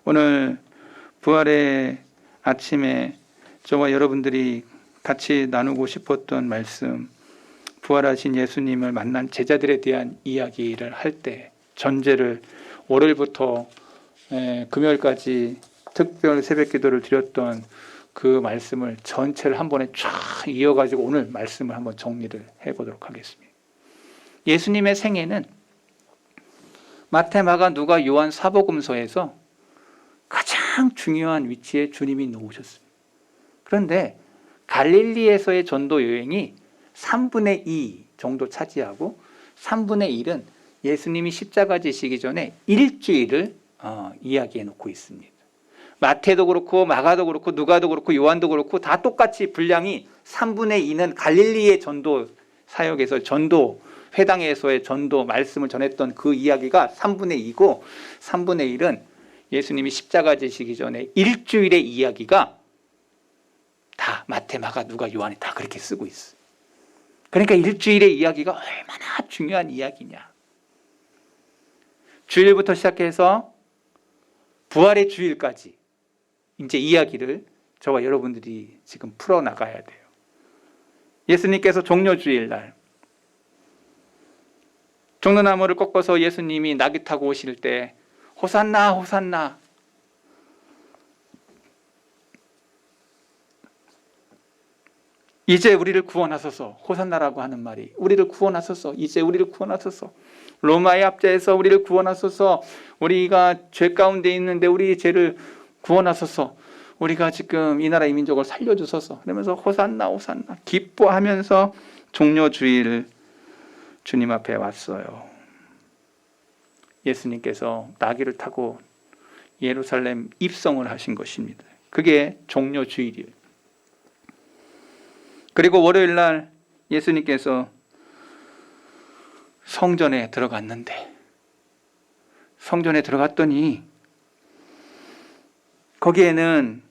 오늘 부활의 아침에 저와 여러분들이 같이 나누고 싶었던 말씀, 부활하신 예수님을 만난 제자들에 대한 이야기를 할 때 전제를 월요일부터 금요일까지 특별 새벽 기도를 드렸던 그 말씀을 전체를 한 번에 쫙 이어가지고 오늘 말씀을 한번 정리를 해보도록 하겠습니다. 예수님의 생애는 마태, 마가, 누가, 요한 사복음서에서 가장 중요한 위치에 주님이 놓으셨습니다. 그런데 갈릴리에서의 전도 여행이 3분의 2 정도 차지하고 3분의 1은 예수님이 십자가 지시기 전에 일주일을 이야기해 놓고 있습니다. 마태도 그렇고 마가도 그렇고 누가도 그렇고 요한도 그렇고 다 똑같이 분량이 3분의 2는 갈릴리의 전도 사역에서 전도 회당에서의 전도 말씀을 전했던 그 이야기가 3분의 2고 3분의 1은 예수님이 십자가 지시기 전에 일주일의 이야기가 다 마태, 마가, 누가, 요한이 다 그렇게 쓰고 있어요. 그러니까 일주일의 이야기가 얼마나 중요한 이야기냐. 주일부터 시작해서 부활의 주일까지 이제 이야기를 저와 여러분들이 지금 풀어나가야 돼요. 예수님께서 종려주일 날 종려나무를 꺾어서 예수님이 나귀 타고 오실 때 호산나 호산나, 이제 우리를 구원하소서, 호산나라고 하는 말이 우리를 구원하소서, 이제 우리를 구원하소서, 로마의 압제에서 우리를 구원하소서, 우리가 죄 가운데 있는데 우리 죄를 구원하소서, 우리가 지금 이 나라 이 민족을 살려주소서, 그러면서 호산나 호산나 기뻐하면서 종려주일 주님 앞에 왔어요. 예수님께서 나귀를 타고 예루살렘 입성을 하신 것입니다. 그게 종려주일이에요. 그리고 월요일 날 예수님께서 성전에 들어갔는데, 성전에 들어갔더니 거기에는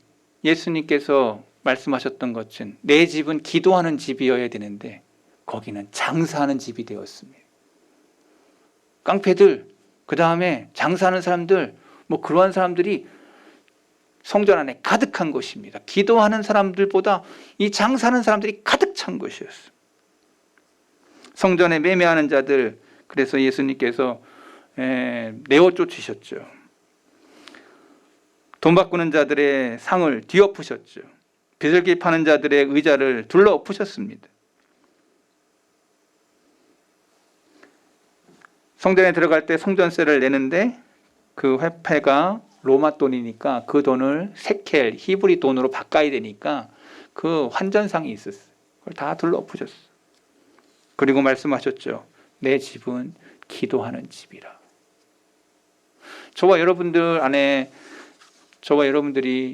예수님께서 말씀하셨던 것은 내 집은 기도하는 집이어야 되는데 거기는 장사하는 집이 되었습니다. 깡패들, 그 다음에 장사하는 사람들, 뭐 그러한 사람들이 성전 안에 가득한 것입니다. 기도하는 사람들보다 이 장사하는 사람들이 가득 찬 것이었어요. 성전에 매매하는 자들, 그래서 예수님께서 내어 쫓으셨죠. 돈 바꾸는 자들의 상을 뒤엎으셨죠. 비둘기 파는 자들의 의자를 둘러 엎으셨습니다. 성전에 들어갈 때 성전세를 내는데 그 회폐가 로마 돈이니까 그 돈을 세켈, 히브리 돈으로 바꿔야 되니까 그 환전상이 있었어요. 그걸 다 둘러 엎으셨어요. 그리고 말씀하셨죠. 내 집은 기도하는 집이라. 저와 여러분들이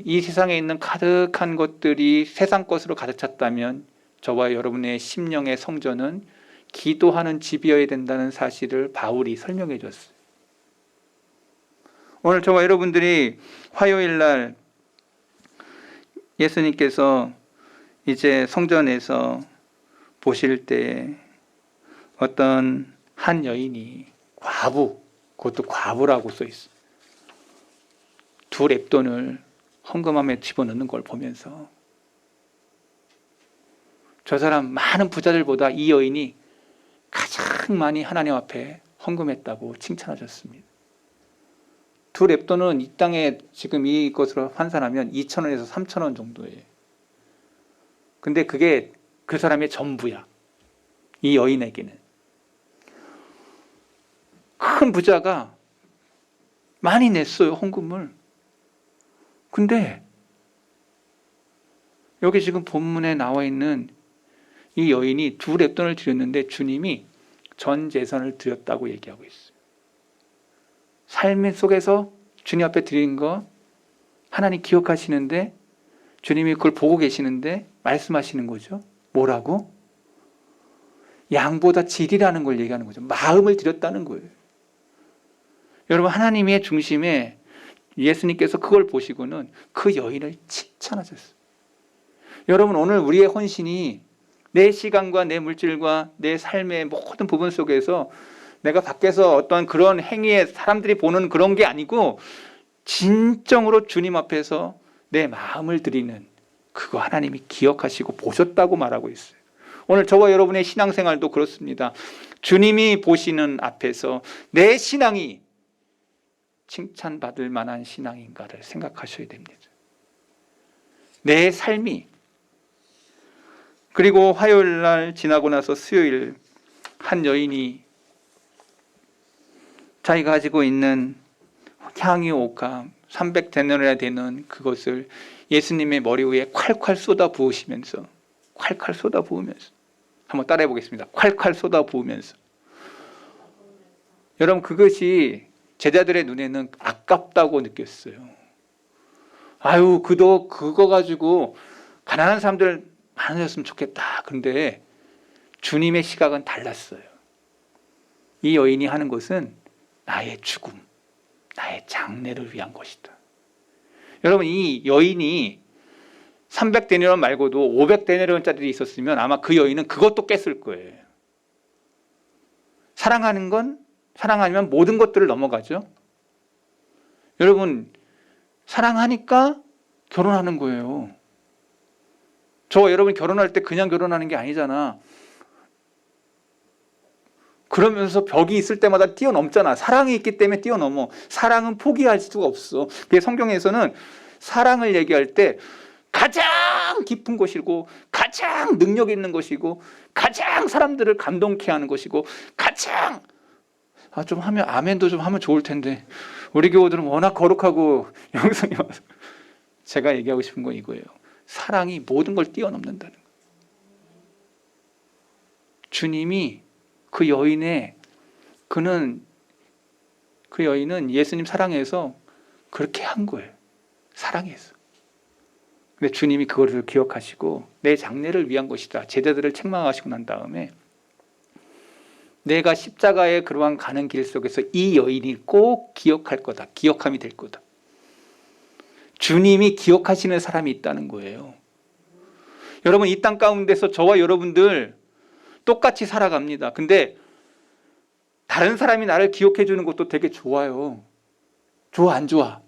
이 세상에 있는 가득한 것들이 세상 것으로 가득 찼다면 저와 여러분의 심령의 성전은 기도하는 집이어야 된다는 사실을 바울이 설명해 줬어요. 오늘 저와 여러분들이 화요일 날 예수님께서 이제 성전에서 보실 때 어떤 한 여인이 과부, 그것도 과부라고 써 있어요. 2렙돈을 헌금함에 집어넣는 걸 보면서 저 사람 많은 부자들보다 이 여인이 가장 많이 하나님 앞에 헌금했다고 칭찬하셨습니다. 2렙돈은 이 땅에 지금 이것으로 환산하면 2,000원에서 3,000원 정도예요. 근데 그게 그 사람의 전부야. 이 여인에게는. 큰 부자가 많이 냈어요, 헌금을. 근데 여기 지금 본문에 나와 있는 이 여인이 2렙돈을 드렸는데 주님이 전 재산을 드렸다고 얘기하고 있어요. 삶 속에서 주님 앞에 드린 거 하나님 기억하시는데 주님이 그걸 보고 계시는데 말씀하시는 거죠. 뭐라고? 양보다 질이라는 걸 얘기하는 거죠. 마음을 드렸다는 거예요. 여러분, 하나님의 중심에 예수님께서 그걸 보시고는 그 여인을 칭찬하셨어요. 여러분, 오늘 우리의 헌신이 내 시간과 내 물질과 내 삶의 모든 부분 속에서 내가 밖에서 어떤 그런 행위에 사람들이 보는 그런 게 아니고 진정으로 주님 앞에서 내 마음을 드리는 그거 하나님이 기억하시고 보셨다고 말하고 있어요. 오늘 저와 여러분의 신앙생활도 그렇습니다. 주님이 보시는 앞에서 내 신앙이 칭찬받을 만한 신앙인가를 생각하셔야 됩니다. 내 삶이. 그리고 화요일 날 지나고 나서 수요일 한 여인이 자기가 가지고 있는 향유 옥합 300데나리나 되는 그것을 예수님의 머리 위에 콸콸 쏟아 부으시면서, 콸콸 쏟아 부으면서, 한번 따라해 보겠습니다. 콸콸 쏟아 부으면서. 여러분, 그것이 제자들의 눈에는 아깝다고 느꼈어요. 아유, 그거 가지고 가난한 사람들 많아졌으면 좋겠다. 그런데 주님의 시각은 달랐어요. 이 여인이 하는 것은 나의 죽음, 나의 장례를 위한 것이다. 여러분, 이 여인이 300데나리온 말고도 500데나리온짜리 있었으면 아마 그 여인은 그것도 깼을 거예요. 사랑하는 건, 사랑하면 모든 것들을 넘어가죠. 여러분, 사랑하니까 결혼하는 거예요. 저 여러분 결혼할 때 그냥 결혼하는 게 아니잖아. 그러면서 벽이 있을 때마다 뛰어넘잖아. 사랑이 있기 때문에 뛰어넘어. 사랑은 포기할 수가 없어. 그래서 성경에서는 사랑을 얘기할 때 가장 깊은 것이고 가장 능력 있는 것이고 가장 사람들을 감동케 하는 것이고 가장 좀 하면 아멘도 좀 하면 좋을 텐데 우리 교우들은 워낙 거룩하고 영성이 와서 제가 얘기하고 싶은 건 이거예요. 사랑이 모든 걸 뛰어넘는다는 거예요. 주님이 그 여인은 예수님 사랑해서 그렇게 한 거예요. 사랑해서. 근데 주님이 그거를 기억하시고 내 장례를 위한 것이다. 제자들을 책망하시고 난 다음에 내가 십자가에 그러한 가는 길 속에서 이 여인이 꼭 기억할 거다. 기억함이 될 거다. 주님이 기억하시는 사람이 있다는 거예요. 여러분, 이 땅 가운데서 저와 여러분들 똑같이 살아갑니다. 근데 다른 사람이 나를 기억해 주는 것도 되게 좋아요. 좋아, 안 좋아?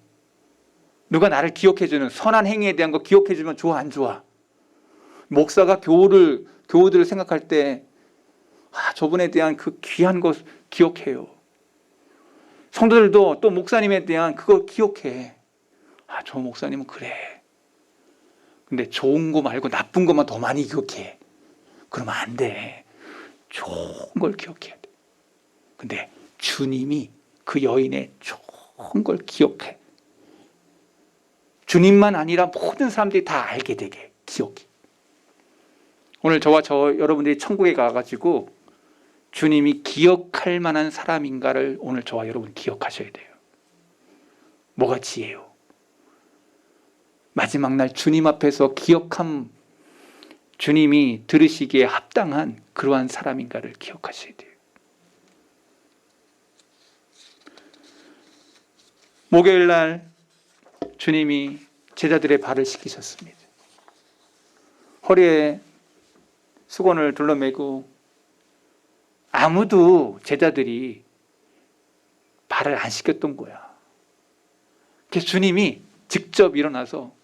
누가 나를 기억해 주는 선한 행위에 대한 거 기억해 주면 좋아, 안 좋아? 목사가 교우들을 생각할 때 저분에 대한 그 귀한 것 기억해요. 성도들도 또 목사님에 대한 그거 기억해. 저 목사님은 그래. 근데 좋은 거 말고 나쁜 것만 더 많이 기억해. 그러면 안 돼. 좋은 걸 기억해야 돼. 근데 주님이 그 여인의 좋은 걸 기억해. 주님만 아니라 모든 사람들이 다 알게 되게 기억해. 오늘 저와 여러분들이 천국에 가가지고 주님이 기억할 만한 사람인가를 오늘 저와 여러분 기억하셔야 돼요. 뭐가 지혜요? 마지막 날 주님 앞에서 기억함, 주님이 들으시기에 합당한 그러한 사람인가를 기억하셔야 돼요. 목요일 날 주님이 제자들의 발을 씻기셨습니다. 허리에 수건을 둘러매고 아무도 제자들이 발을 안 씻겼던 거야. 그래서 주님이 직접 일어나서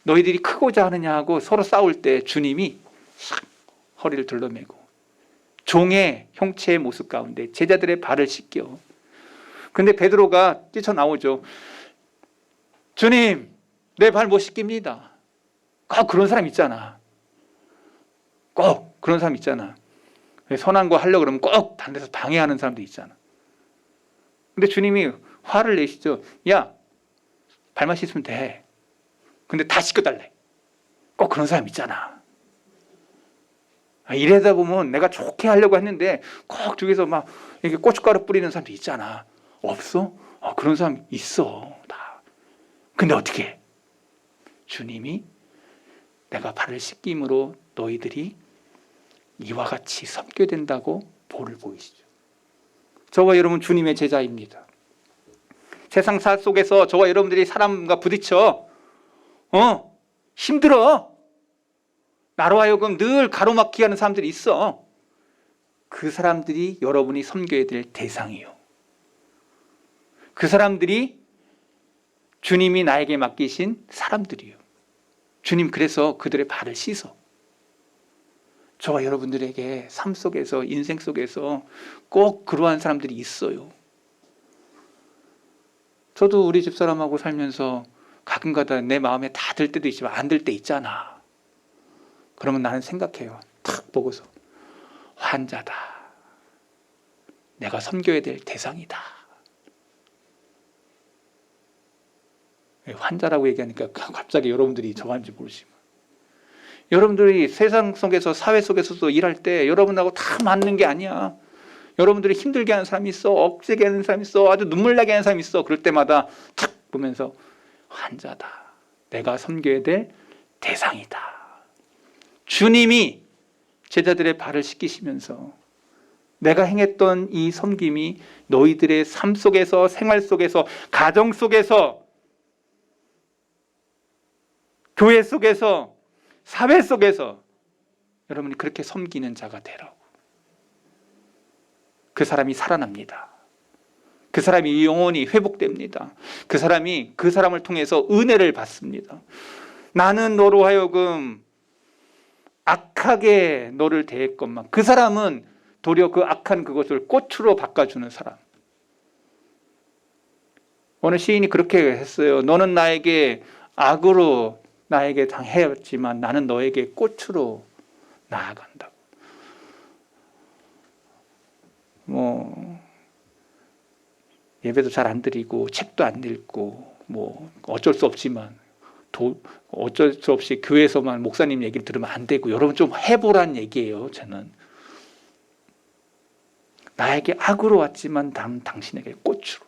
너희들이 크고자 하느냐 하고 서로 싸울 때 주님이 싹 허리를 둘러매고 종의 형체의 모습 가운데 제자들의 발을 씻겨. 근데 베드로가 뛰쳐나오죠. 주님, 내 발 못 씻깁니다. 꼭 그런 사람 있잖아. 꼭 그런 사람 있잖아. 선한 거 하려고 그러면 꼭 반대서 방해하는 사람도 있잖아. 근데 주님이 화를 내시죠. 야, 발만 씻으면 돼. 근데 다 씻겨달래. 꼭 그런 사람 있잖아. 이러다 보면 내가 좋게 하려고 했는데 꼭 저기서 막 이렇게 고춧가루 뿌리는 사람도 있잖아. 없어? 그런 사람 있어. 다. 근데 어떻게 해? 주님이 내가 발을 씻김으로 너희들이 이와 같이 섬게 된다고 볼을 보이시죠. 저와 여러분 주님의 제자입니다. 세상 살 속에서 저와 여러분들이 사람과 부딪혀 힘들어. 나로 하여금 늘 가로막기 하는 사람들이 있어. 그 사람들이 여러분이 섬겨야 될 대상이요. 그 사람들이 주님이 나에게 맡기신 사람들이요. 주님 그래서 그들의 발을 씻어. 저와 여러분들에게 삶 속에서, 인생 속에서 꼭 그러한 사람들이 있어요. 저도 우리 집사람하고 살면서 가끔가다 내 마음에 다 들 때도 있지만 안 들 때 있잖아. 그러면 나는 생각해요. 탁 보고서 환자다. 내가 섬겨야 될 대상이다. 환자라고 얘기하니까 갑자기 여러분들이 저한지 모르지만, 여러분들이 세상 속에서, 사회 속에서도 일할 때 여러분하고 다 맞는 게 아니야. 여러분들이 힘들게 하는 사람이 있어, 억제게 하는 사람이 있어, 아주 눈물 나게 하는 사람이 있어. 그럴 때마다 탁 보면서 환자다. 내가 섬겨야 될 대상이다. 주님이 제자들의 발을 씻기시면서 내가 행했던 이 섬김이 너희들의 삶 속에서, 생활 속에서, 가정 속에서, 교회 속에서, 사회 속에서 여러분이 그렇게 섬기는 자가 되라고. 그 사람이 살아납니다. 그 사람이 영원히 회복됩니다. 그 사람이 그 사람을 통해서 은혜를 받습니다. 나는 너로 하여금 악하게 너를 대했건만 그 사람은 도리어 그 악한 그것을 꽃으로 바꿔주는 사람. 어느 시인이 그렇게 했어요. 너는 나에게 악으로 나에게 당했지만 나는 너에게 꽃으로 나아간다고. 예배도 잘 안 드리고 책도 안 읽고 어쩔 수 없지만 어쩔 수 없이 교회에서만 목사님 얘기를 들으면 안 되고, 여러분 좀 해보란 얘기예요. 저는 나에게 악으로 왔지만 당신에게 꽃으로.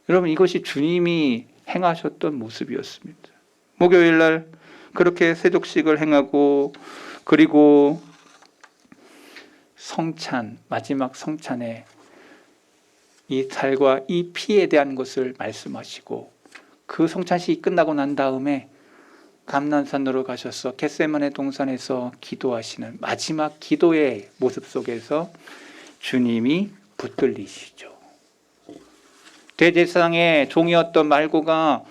여러분 이것이 주님이 행하셨던 모습이었습니다. 목요일 날 그렇게 세족식을 행하고, 그리고 성찬, 마지막 성찬에 이 살과 이 피에 대한 것을 말씀하시고, 그 성찬식이 끝나고 난 다음에 감난산으로 가셔서 겟세마네 동산에서 기도하시는 마지막 기도의 모습 속에서 주님이 붙들리시죠. 대제사장의 종이었던 말고가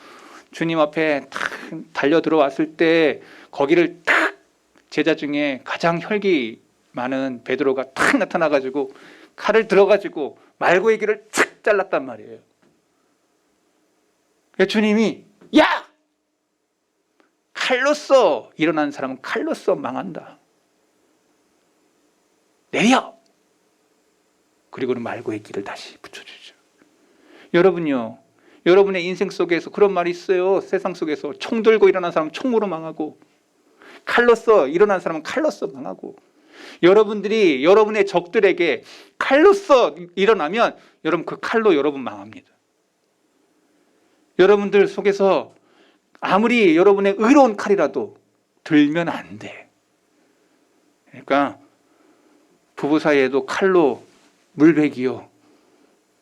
주님 앞에 탁 달려 들어왔을 때 거기를 탁 제자 중에 가장 혈기 많은 베드로가 탁 나타나가지고 칼을 들어가지고 말고의 귀를 탁 잘랐단 말이에요. 주님이 야! 칼로써 일어난 사람은 칼로써 망한다. 내려! 그리고는 말고의 귀를 다시 붙여주죠. 여러분요, 여러분의 인생 속에서 그런 말이 있어요. 세상 속에서 총 들고 일어난 사람은 총으로 망하고, 칼로써 일어난 사람은 칼로써 망하고, 여러분들이 여러분의 적들에게 칼로써 일어나면 여러분 그 칼로 여러분 망합니다. 여러분들 속에서 아무리 여러분의 의로운 칼이라도 들면 안 돼. 그러니까 부부 사이에도 칼로 물베기요,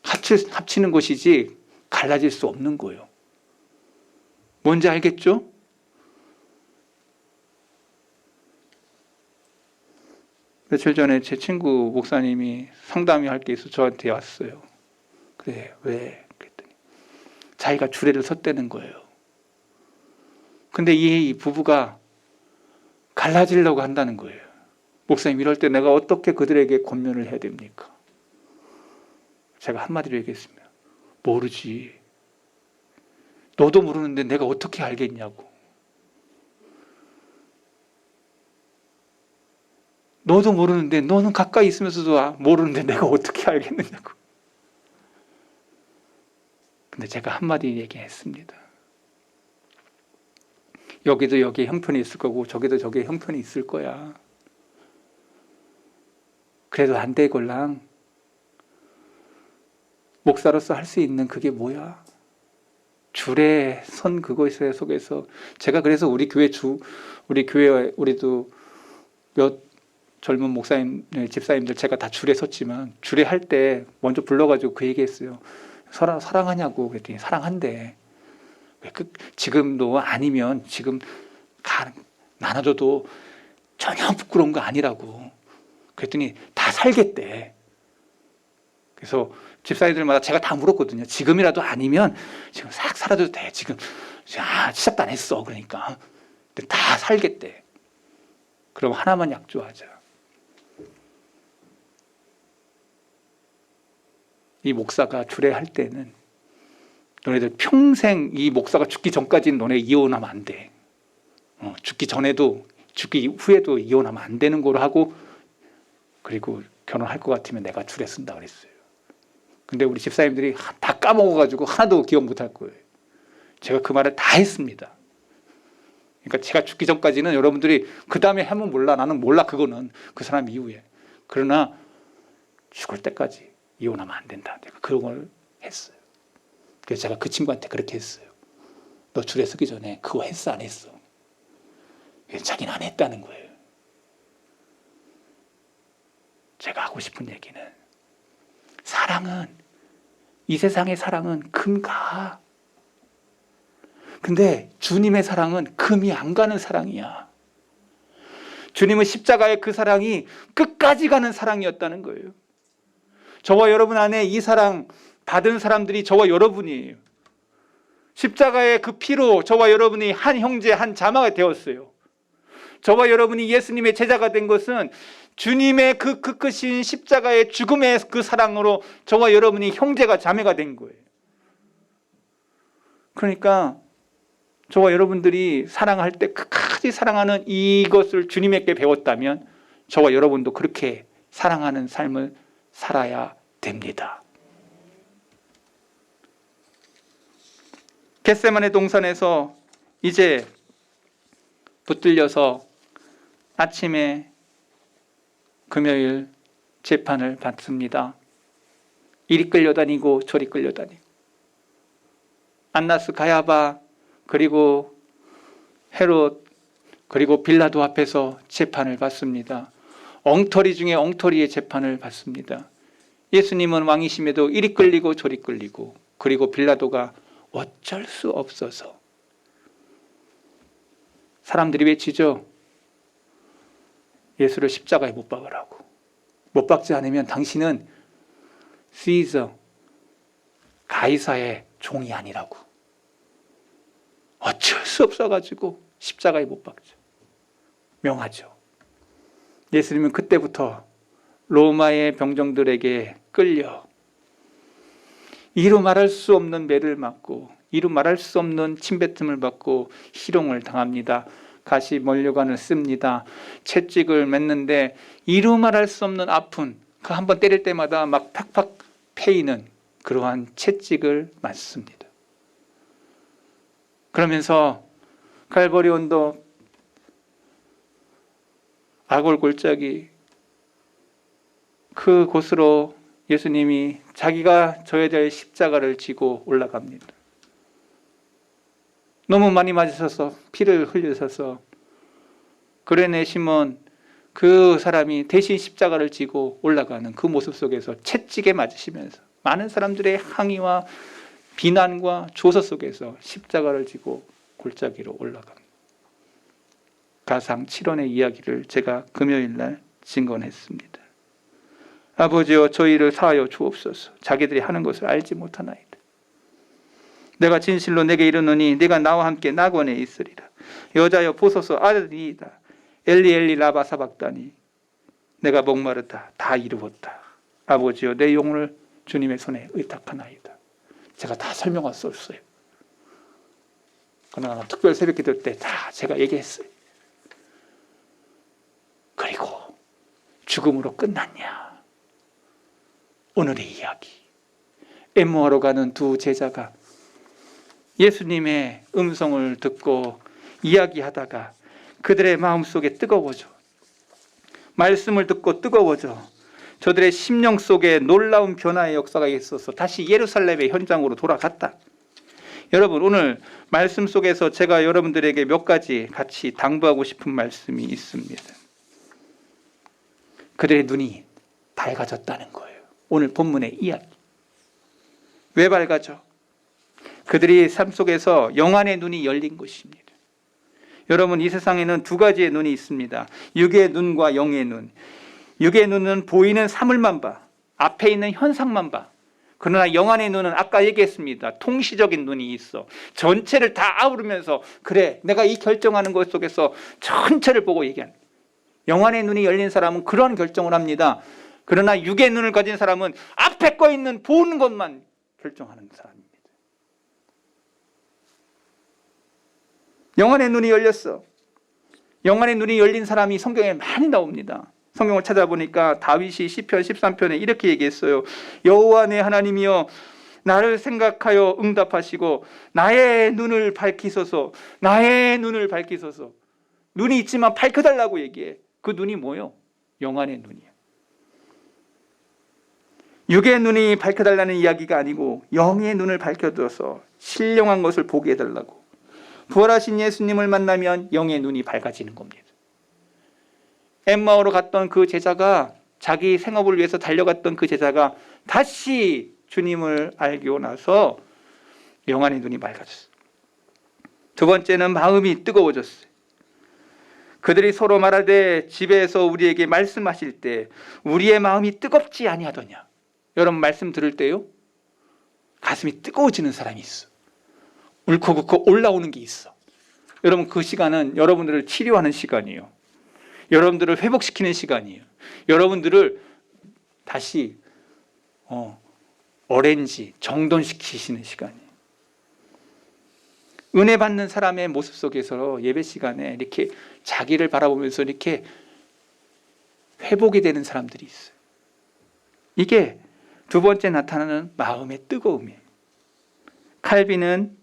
합치는 것이지 갈라질 수 없는 거예요. 뭔지 알겠죠? 며칠 전에 제 친구 목사님이 상담이 할 게 있어 저한테 왔어요. 그래, 왜? 그랬더니 자기가 주례를 섰다는 거예요. 근데 이 부부가 갈라지려고 한다는 거예요. 목사님, 이럴 때 내가 어떻게 그들에게 권면을 해야 됩니까? 제가 한마디로 얘기했습니다. 모르지. 너도 모르는데 내가 어떻게 알겠냐고. 너도 모르는데, 너는 가까이 있으면서도 모르는데 내가 어떻게 알겠느냐고. 근데 제가 한마디 얘기했습니다. 여기도 여기에 형편이 있을 거고 저기도 저기에 형편이 있을 거야. 그래도 안 되걸랑 목사로서 할 수 있는 그게 뭐야? 줄에 선 그것 속에서 제가 그래서 우리 교회 우리도 몇 젊은 목사님, 집사님들 제가 다 줄에 섰지만 줄에 할 때 먼저 불러가지고 그 얘기했어요. 사랑하냐고 그랬더니 사랑한대. 지금도 아니면 지금 나눠줘도 전혀 부끄러운 거 아니라고. 그랬더니 다 살겠대. 그래서 집사님들마다 제가 다 물었거든요. 지금이라도 아니면 지금 싹 사라져도 돼. 지금 시작도 안 했어. 그러니까 근데 다 살겠대. 그럼 하나만 약조하자. 이 목사가 주례할 때는 너네들 평생 이 목사가 죽기 전까지는 너네 이혼하면 안 돼. 죽기 전에도 죽기 후에도 이혼하면 안 되는 거로 하고, 그리고 결혼할 것 같으면 내가 주례 쓴다 그랬어요. 근데 우리 집사님들이 다 까먹어가지고 하나도 기억 못할 거예요. 제가 그 말을 다 했습니다. 그러니까 제가 죽기 전까지는 여러분들이 그 다음에 하면 몰라. 나는 몰라. 그거는 그 사람 이후에. 그러나 죽을 때까지 이혼하면 안 된다. 내가 그런 걸 했어요. 그래서 제가 그 친구한테 그렇게 했어요. 너 주례 쓰기 전에 그거 했어 안 했어? 자기는 안 했다는 거예요. 제가 하고 싶은 얘기는, 사랑은, 이 세상의 사랑은 금 가. 근데 주님의 사랑은 금이 안 가는 사랑이야. 주님은 십자가의 그 사랑이 끝까지 가는 사랑이었다는 거예요. 저와 여러분 안에 이 사랑 받은 사람들이 저와 여러분이에요. 십자가의 그 피로 저와 여러분이 한 형제 한 자매가 되었어요. 저와 여러분이 예수님의 제자가 된 것은 주님의 그 크신 십자가의 죽음의 그 사랑으로 저와 여러분이 형제가 자매가 된 거예요. 그러니까 저와 여러분들이 사랑할 때 끝까지 사랑하는 이것을 주님에게 배웠다면 저와 여러분도 그렇게 사랑하는 삶을 살아야 됩니다. 겟세마네 동산에서 이제 붙들려서 아침에 금요일 재판을 받습니다. 이리 끌려다니고 저리 끌려다니고, 안나스 가야바 그리고 헤롯 그리고 빌라도 앞에서 재판을 받습니다. 엉터리 중에 엉터리의 재판을 받습니다. 예수님은 왕이심에도 이리 끌리고 저리 끌리고, 그리고 빌라도가 어쩔 수 없어서 사람들이 외치죠. 예수를 십자가에 못 박으라고. 못 박지 않으면 당신은 시저, 가이사의 종이 아니라고. 어쩔 수 없어가지고 십자가에 못 박죠. 명하죠. 예수님은 그때부터 로마의 병정들에게 끌려 이루 말할 수 없는 매를 맞고 이루 말할 수 없는 침뱉음을 받고 희롱을 당합니다. 가시 멀려관을 씁니다. 채찍을 맺는데 이루 말할 수 없는 아픈, 그 한 번 때릴 때마다 막 팍팍 패이는 그러한 채찍을 맞습니다. 그러면서 갈보리 언덕 아골 골짜기 그 곳으로 예수님이 자기가 져야 될 십자가를 지고 올라갑니다. 너무 많이 맞으셔서 피를 흘리셔서 그레네 시몬 그 사람이 대신 십자가를 지고 올라가는 그 모습 속에서 채찍에 맞으시면서 많은 사람들의 항의와 비난과 조소 속에서 십자가를 지고 골짜기로 올라갑니다. 가상 7원의 이야기를 제가 금요일날 증언했습니다. 아버지여 저희를 사하여 주옵소서. 자기들이 하는 것을 알지 못하나이다. 내가 진실로 내게 이르노니 네가 나와 함께 낙원에 있으리라. 여자여 보소서 아들이다. 엘리 엘리 라바 사박다니. 내가 목마르다. 다 이루었다. 아버지여 내 영혼을 주님의 손에 의탁하나이다. 제가 다 설명할 수 없어요. 그러나 특별 새벽기도 때 다 제가 얘기했어요. 그리고 죽음으로 끝났냐? 오늘의 이야기. 엠모하러 가는 두 제자가 예수님의 음성을 듣고 이야기하다가 그들의 마음속에 뜨거워져. 말씀을 듣고 뜨거워져. 저들의 심령 속에 놀라운 변화의 역사가 있어서 다시 예루살렘의 현장으로 돌아갔다. 여러분, 오늘 말씀 속에서 제가 여러분들에게 몇 가지 같이 당부하고 싶은 말씀이 있습니다. 그들의 눈이 밝아졌다는 거예요. 오늘 본문의 이야기. 왜 밝아져? 그들이 삶 속에서 영안의 눈이 열린 것입니다. 여러분, 이 세상에는 두 가지의 눈이 있습니다. 육의 눈과 영의 눈. 육의 눈은 보이는 사물만 봐. 앞에 있는 현상만 봐. 그러나 영안의 눈은 아까 얘기했습니다. 통시적인 눈이 있어. 전체를 다 아우르면서 그래, 내가 이 결정하는 것 속에서 전체를 보고 얘기하는. 영안의 눈이 열린 사람은 그런 결정을 합니다. 그러나 육의 눈을 가진 사람은 앞에 거 있는 보는 것만 결정하는 사람입니다. 영안의 눈이 열렸어. 영안의 눈이 열린 사람이 성경에 많이 나옵니다. 성경을 찾아보니까 다윗이 시편 13편에 이렇게 얘기했어요. 여호와 내 하나님이여 나를 생각하여 응답하시고 나의 눈을 밝히소서. 나의 눈을 밝히소서. 눈이 있지만 밝혀달라고 얘기해. 그 눈이 뭐요? 영안의 눈이야. 육의 눈이 밝혀달라는 이야기가 아니고 영의 눈을 밝혀줘서 신령한 것을 보게 해달라고. 부활하신 예수님을 만나면 영의 눈이 밝아지는 겁니다. 엠마오로 갔던 그 제자가, 자기 생업을 위해서 달려갔던 그 제자가 다시 주님을 알고 나서 영안의 눈이 밝아졌어요. 두 번째는 마음이 뜨거워졌어요. 그들이 서로 말하되 집에서 우리에게 말씀하실 때 우리의 마음이 뜨겁지 아니하더냐. 여러분 말씀 들을 때요, 가슴이 뜨거워지는 사람이 있어. 울컥울컥 올라오는 게 있어. 여러분 그 시간은 여러분들을 치료하는 시간이에요. 여러분들을 회복시키는 시간이에요. 여러분들을 다시 어렌지, 정돈시키시는 시간이에요. 은혜 받는 사람의 모습 속에서 예배 시간에 이렇게 자기를 바라보면서 이렇게 회복이 되는 사람들이 있어요. 이게 두 번째 나타나는 마음의 뜨거움이에요. 칼빈은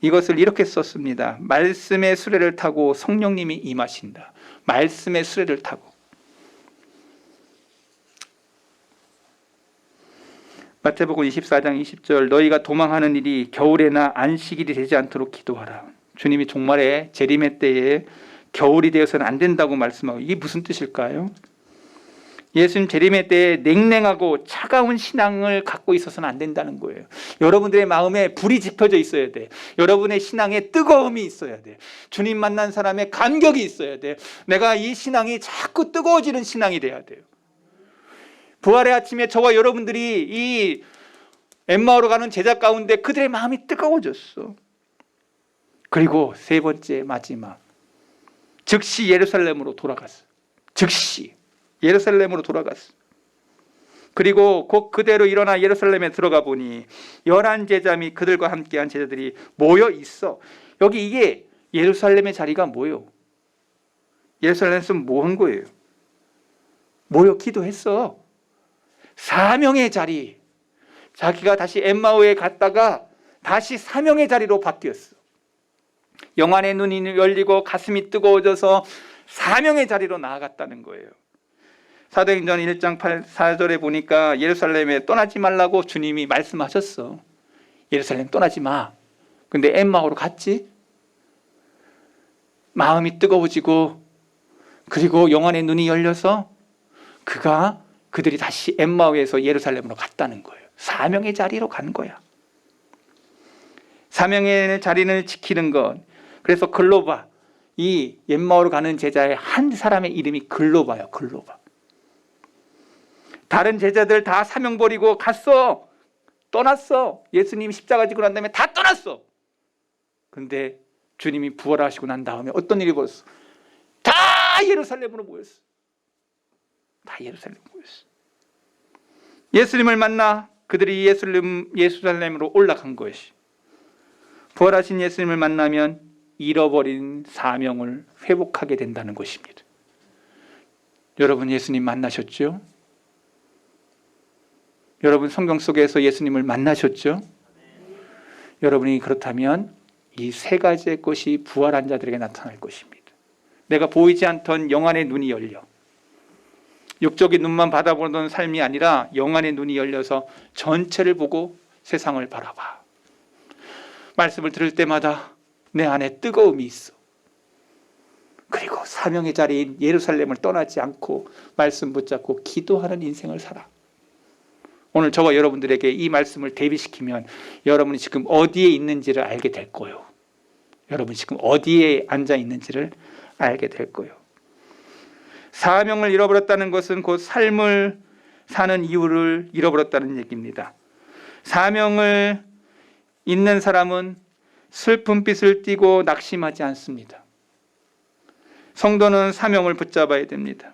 이것을 이렇게 썼습니다. 말씀의 수레를 타고 성령님이 임하신다. 말씀의 수레를 타고. 마태복음 24장 20절 너희가 도망하는 일이 겨울에나 안식일이 되지 않도록 기도하라. 주님이 종말에 재림의 때에 겨울이 되어서는 안 된다고 말씀하고, 이게 무슨 뜻일까요? 예수님 재림의 때에 냉랭하고 차가운 신앙을 갖고 있어서는 안 된다는 거예요. 여러분들의 마음에 불이 지펴져 있어야 돼. 여러분의 신앙에 뜨거움이 있어야 돼. 주님 만난 사람의 감격이 있어야 돼. 내가 이 신앙이 자꾸 뜨거워지는 신앙이 돼야 돼요. 부활의 아침에 저와 여러분들이 이 엠마오로 가는 제자 가운데 그들의 마음이 뜨거워졌어. 그리고 세 번째 마지막, 즉시 예루살렘으로 돌아갔어. 즉시 예루살렘으로 돌아갔어. 그리고 곧 그대로 일어나 예루살렘에 들어가 보니 11 제자 및 그들과 함께한 제자들이 모여 있어. 여기 이게 예루살렘의 자리가 뭐예요? 예루살렘에서 뭐 한 거예요? 모여 기도했어. 사명의 자리. 자기가 다시 엠마오에 갔다가 다시 사명의 자리로 바뀌었어. 영안의 눈이 열리고 가슴이 뜨거워져서 사명의 자리로 나아갔다는 거예요. 사도행전 1장 4절에 보니까 예루살렘에 떠나지 말라고 주님이 말씀하셨어. 예루살렘 떠나지 마. 근데 엠마오로 갔지. 마음이 뜨거워지고 그리고 영안의 눈이 열려서 그들이 다시 엠마오에서 예루살렘으로 갔다는 거예요. 사명의 자리로 간 거야. 사명의 자리를 지키는 것. 그래서 글로바, 이 엠마오로 가는 제자의 한 사람의 이름이 글로바예요. 글로바. 다른 제자들 다 사명 버리고 갔어. 떠났어. 예수님이 십자가 지고 난 다음에 다 떠났어. 그런데 주님이 부활하시고 난 다음에 어떤 일이 벌었어? 다 예루살렘으로 모였어. 다 예루살렘으로 모였어. 예수님을 만나 그들이 예루살렘으로 올라간 것이, 부활하신 예수님을 만나면 잃어버린 사명을 회복하게 된다는 것입니다. 여러분 예수님 만나셨죠? 여러분 성경 속에서 예수님을 만나셨죠? 여러분이 그렇다면 이 세 가지의 것이 부활한 자들에게 나타날 것입니다. 내가 보이지 않던 영안의 눈이 열려, 육적인 눈만 바라보던 삶이 아니라 영안의 눈이 열려서 전체를 보고 세상을 바라봐. 말씀을 들을 때마다 내 안에 뜨거움이 있어. 그리고 사명의 자리인 예루살렘을 떠나지 않고 말씀 붙잡고 기도하는 인생을 살아. 오늘 저와 여러분들에게 이 말씀을 대비시키면 여러분이 지금 어디에 있는지를 알게 될 거예요. 여러분이 지금 어디에 앉아 있는지를 알게 될 거예요. 사명을 잃어버렸다는 것은 곧 삶을 사는 이유를 잃어버렸다는 얘기입니다. 사명을 있는 사람은 슬픔빛을 띠고 낙심하지 않습니다. 성도는 사명을 붙잡아야 됩니다.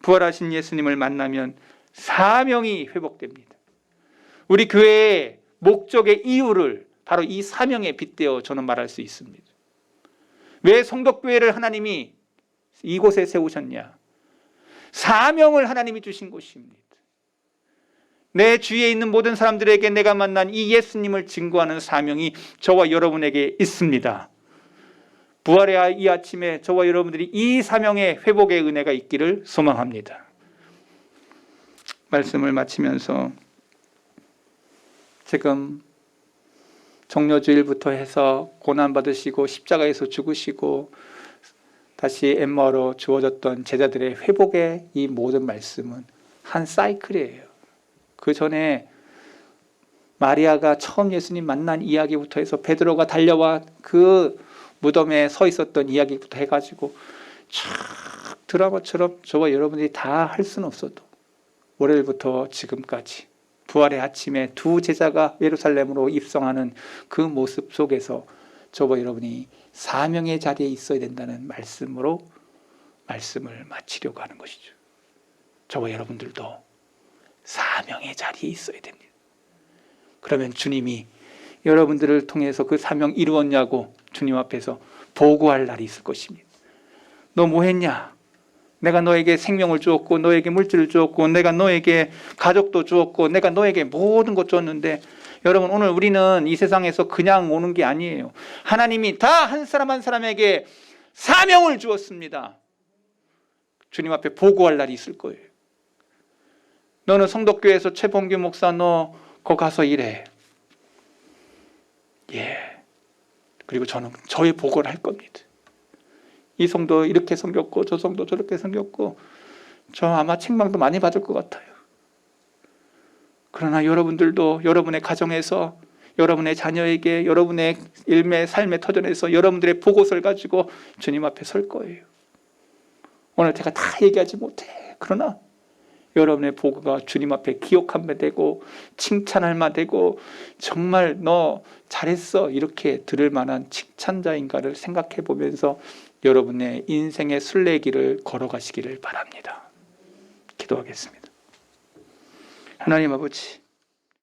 부활하신 예수님을 만나면 사명이 회복됩니다. 우리 교회의 목적의 이유를 바로 이 사명에 빗대어 저는 말할 수 있습니다. 왜 성덕교회를 하나님이 이곳에 세우셨냐? 사명을 하나님이 주신 곳입니다. 내 주위에 있는 모든 사람들에게 내가 만난 이 예수님을 증거하는 사명이 저와 여러분에게 있습니다. 부활의 이 아침에 저와 여러분들이 이 사명의 회복의 은혜가 있기를 소망합니다. 말씀을 마치면서 지금 종려주일부터 해서 고난받으시고 십자가에서 죽으시고 다시 엠마오로 주어졌던 제자들의 회복의 이 모든 말씀은 한 사이클이에요. 그 전에 마리아가 처음 예수님 만난 이야기부터 해서 베드로가 달려와 그 무덤에 서 있었던 이야기부터 해가지고 쫙 드라마처럼 저와 여러분들이 다 할 수는 없어도 월요일부터 지금까지 부활의 아침에 두 제자가 예루살렘으로 입성하는 그 모습 속에서 저와 여러분이 사명의 자리에 있어야 된다는 말씀으로 말씀을 마치려고 하는 것이죠. 저와 여러분들도 사명의 자리에 있어야 됩니다. 그러면 주님이 여러분들을 통해서 그 사명 이루었냐고 주님 앞에서 보고할 날이 있을 것입니다. 너 뭐 했냐? 내가 너에게 생명을 주었고 너에게 물질을 주었고 내가 너에게 가족도 주었고 내가 너에게 모든 것 줬는데 여러분 오늘 우리는 이 세상에서 그냥 오는 게 아니에요. 하나님이 다 한 사람 한 사람에게 사명을 주었습니다. 주님 앞에 보고할 날이 있을 거예요. 너는 성덕교회에서 최봉규 목사 너 거 가서 일해. 예. 그리고 저는 저의 보고를 할 겁니다. 이 성도 이렇게 섬겼고 저 성도 저렇게 섬겼고 저 아마 책망도 많이 받을 것 같아요. 그러나 여러분들도 여러분의 가정에서 여러분의 자녀에게 여러분의 일매 삶의 터전에서 여러분들의 보고서를 가지고 주님 앞에 설 거예요. 오늘 제가 다 얘기하지 못해. 그러나 여러분의 보고가 주님 앞에 기억한 바 되고 칭찬할 만 되고 정말 너 잘했어 이렇게 들을 만한 칭찬자인가를 생각해 보면서 여러분의 인생의 순례길을 걸어가시기를 바랍니다. 기도하겠습니다. 하나님 아버지,